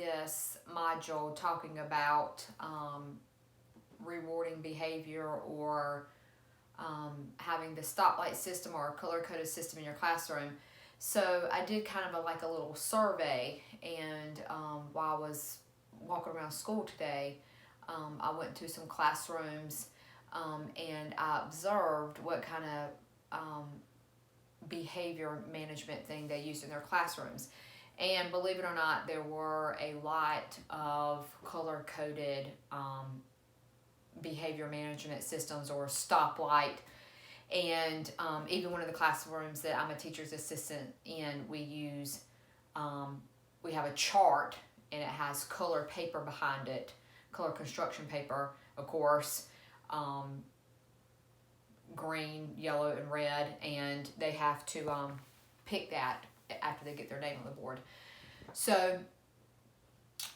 this module talking about rewarding behavior or having the stoplight system or a color-coded system in your classroom. So I did kind of like a little survey, and while I was walking around school today, I went to some classrooms and I observed what kind of behavior management thing they used in their classrooms. And believe it or not, there were a lot of color-coded behavior management systems or Stoplight. And even one of the classrooms that I'm a teacher's assistant in, we have a chart, and it has color paper behind it, color construction paper, of course, green, yellow, and red, and they have to pick that after they get their name on the board. So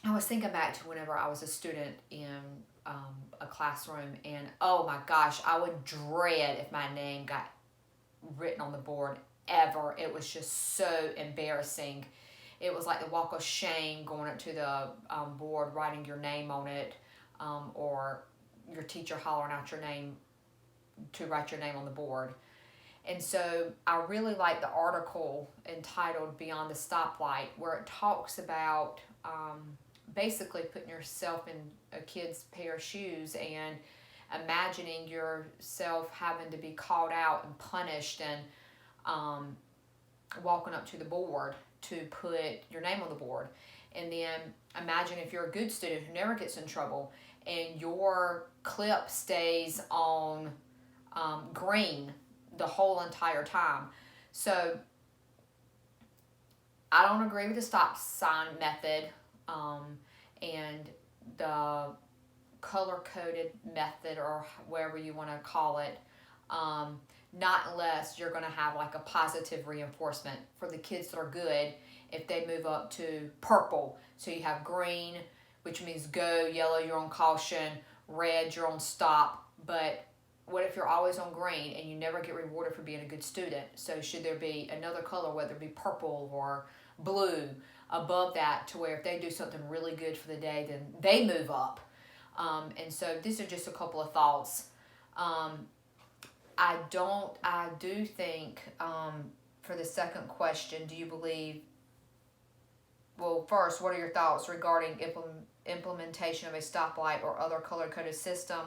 I was thinking back to whenever I was a student in a classroom, and oh my gosh, I would dread if my name got written on the board ever. It was just so embarrassing. It was like the walk of shame going up to the board, writing your name on it, or your teacher hollering out your name to write your name on the board. And so I really like the article entitled Beyond the Stoplight, where it talks about basically putting yourself in a kid's pair of shoes and imagining yourself having to be called out and punished and walking up to the board to put your name on the board. And then imagine if you're a good student who never gets in trouble and your clip stays on green the whole entire time. So I don't agree with the stop sign method and the color-coded method, or whatever you want to call it, not unless you're going to have like a positive reinforcement for the kids that are good. If they move up to purple, so you have green, which means go, yellow, you're on caution, red, you're on stop. But what if you're always on green and you never get rewarded for being a good student? So should there be another color, whether it be purple or blue, above that, to where if they do something really good for the day, then they move up? And so these are just a couple of thoughts. I do think, for the second question, do you believe, well, first, what are your thoughts regarding implementation of a stoplight or other color-coded system?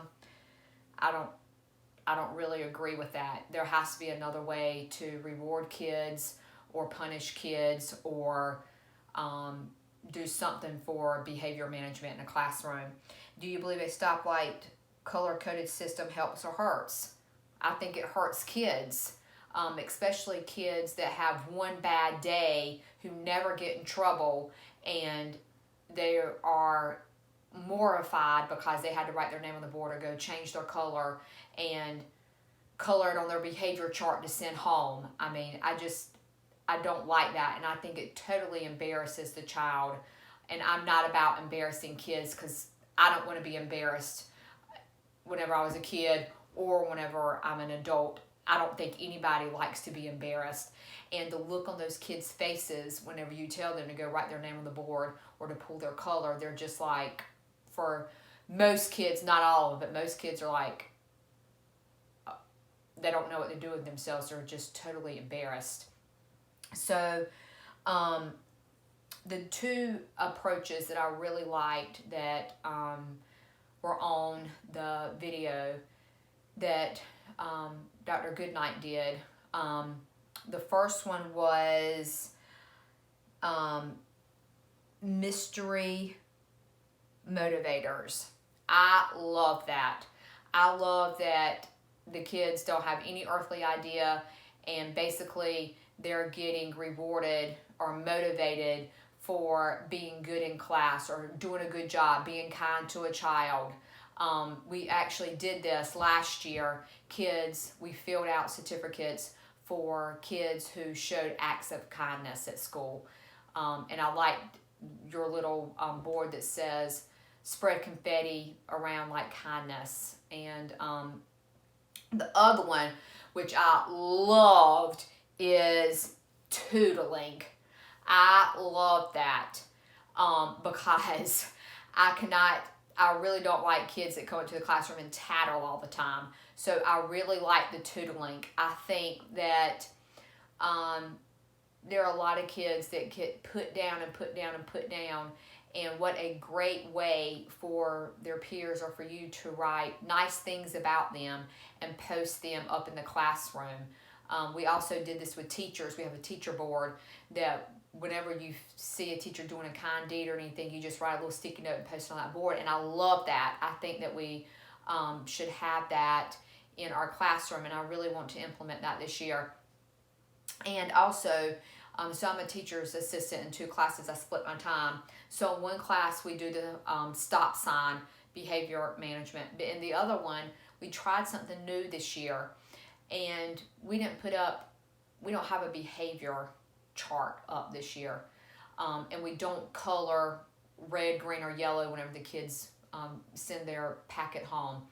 I don't really agree with that. There has to be another way to reward kids or punish kids or do something for behavior management in a classroom. Do you believe a stoplight color-coded system helps or hurts? I think it hurts kids, especially kids that have one bad day who never get in trouble, and they are mortified because they had to write their name on the board or go change their color and color it on their behavior chart to send home. I mean, I don't like that, and I think it totally embarrasses the child. And I'm not about embarrassing kids, because I don't want to be embarrassed whenever I was a kid or whenever I'm an adult. I don't think anybody likes to be embarrassed. And the look on those kids' faces whenever you tell them to go write their name on the board or to pull their color, they're just like, for most kids, not all of it, most kids are like, they don't know what to do with themselves. They're just totally embarrassed. So the two approaches that I really liked that were on the video that Dr. Goodnight did. The first one was mystery motivators. I love that. I love that the kids don't have any earthly idea, and basically they're getting rewarded or motivated for being good in class or doing a good job, being kind to a child. We actually did this last year. We filled out certificates for kids who showed acts of kindness at school. And I liked your little board that says spread confetti around like kindness. And the other one, which I loved, is tootling. I love that. because I really don't like kids that come into the classroom and tattle all the time. So I really like the tutoring. I think that there are a lot of kids that get put down and put down and put down. And what a great way for their peers or for you to write nice things about them and post them up in the classroom. We also did this with teachers. We have a teacher board that whenever you see a teacher doing a kind deed or anything, you just write a little sticky note and post it on that board. And I love that. I think that we should have that in our classroom, and I really want to implement that this year. And also, so I'm a teacher's assistant in 2 classes. I split my time. So in one class, we do the stop sign behavior management. But in the other one, we tried something new this year. And we don't have a behavior chart up this year. And we don't color red, green, or yellow whenever the kids send their packet home.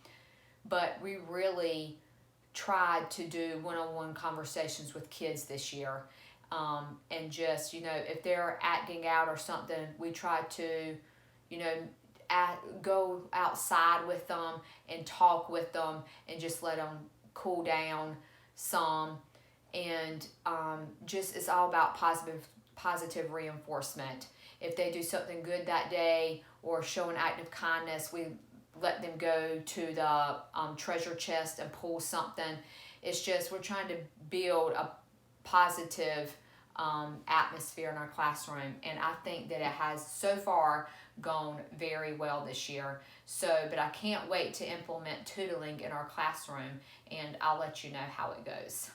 But we really tried to do one-on-one conversations with kids this year. And just, if they're acting out or something, we try to, go outside with them and talk with them and just let them cool down some. And just it's all about positive reinforcement. If they do something good that day or show an act of kindness, we let them go to the treasure chest and pull something. It's just we're trying to build a positive atmosphere in our classroom, and I think that it has so far gone very well this year. But I can't wait to implement tootling in our classroom, and I'll let you know how it goes.